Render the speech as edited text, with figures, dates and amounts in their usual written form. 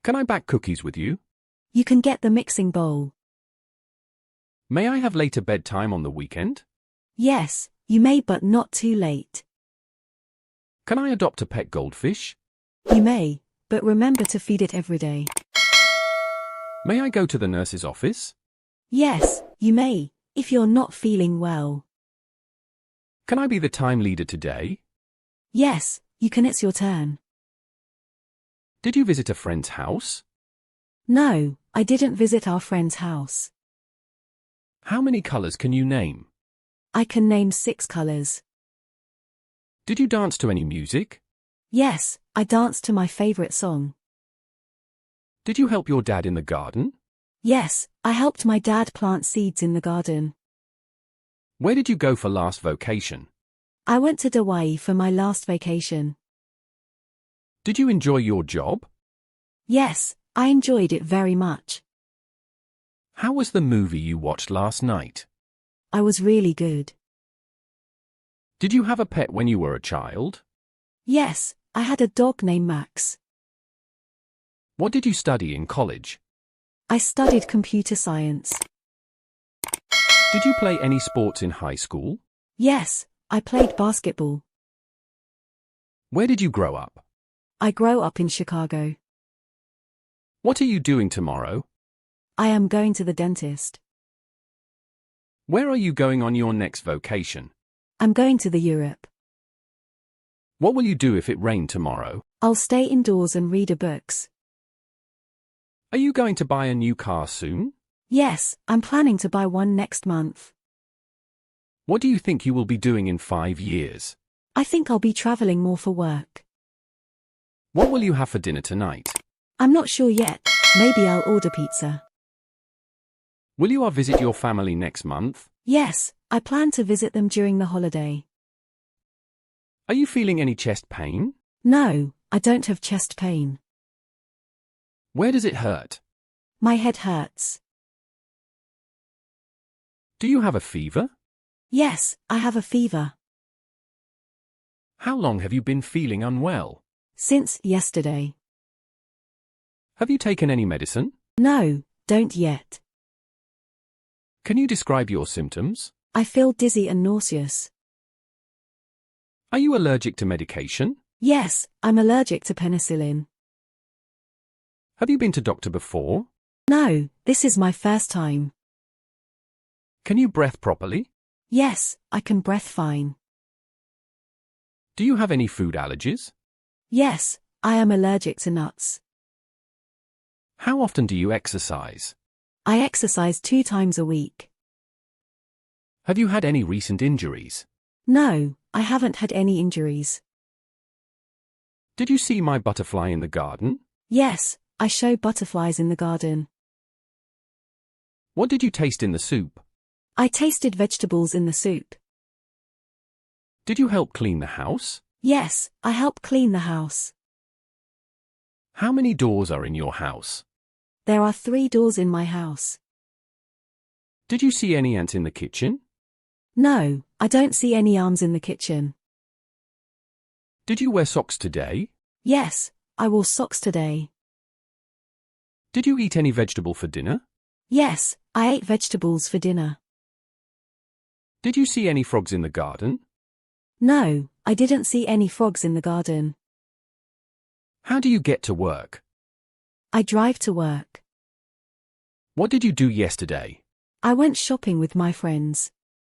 Can I bake cookies with you? You can get the mixing bowl. May I have later bedtime on the weekend? Yes, you may, but not too late. Can I adopt a pet goldfish? You may, but remember to feed it every day. May I go to the nurse's office? Yes, you may, if you're not feeling well. Can I be the time leader today? Yes, you can. It's your turn. Did you visit a friend's house? No, I didn't visit our friend's house. How many colors can you name? I can name 6 colors. Did you dance to any music? Yes, I danced to my favorite song. Did you help your dad in the garden? Yes, I helped my dad plant seeds in the garden. Where did you go for last vacation? I went to Hawaii for my last vacation. Did you enjoy your job? Yes, I enjoyed it very much. How was the movie you watched last night? I was really good. Did you have a pet when you were a child? Yes, I had a dog named Max. What did you study in college? I studied computer science. Did you play any sports in high school? Yes, I played basketball. Where did you grow up? I grew up in Chicago. What are you doing tomorrow? I am going to the dentist. Where are you going on your next vacation? I'm going to the Europe. What will you do if it rained tomorrow? I'll stay indoors and read books. Are you going to buy a new car soon? Yes, I'm planning to buy one next month. What do you think you will be doing in 5 years? I think I'll be traveling more for work. What will you have for dinner tonight? I'm not sure yet. Maybe I'll order pizza. Will you visit your family next month? Yes, I plan to visit them during the holiday. Are you feeling any chest pain? No, I don't have chest pain. Where does it hurt? My head hurts. Do you have a fever? Yes, I have a fever. How long have you been feeling unwell? Since yesterday. Have you taken any medicine? No, don't yet. Can you describe your symptoms? I feel dizzy and nauseous. Are you allergic to medication? Yes, I'm allergic to penicillin. Have you been to doctor before? No, this is my first time. Can you breathe properly? Yes, I can breathe fine. Do you have any food allergies? Yes, I am allergic to nuts. How often do you exercise? I exercise 2 times a week. Have you had any recent injuries? No, I haven't had any injuries. Did you see my butterfly in the garden? Yes, I show butterflies in the garden. What did you taste in the soup? I tasted vegetables in the soup. Did you help clean the house? Yes, I help clean the house. How many doors are in your house? There are 3 doors in my house. Did you see any ants in the kitchen? No, I don't see any arms in the kitchen. Did you wear socks today? Yes, I wore socks today. Did you eat any vegetable for dinner? Yes, I ate vegetables for dinner. Did you see any frogs in the garden? No, I didn't see any frogs in the garden. How do you get to work? I drive to work. What did you do yesterday? I went shopping with my friends.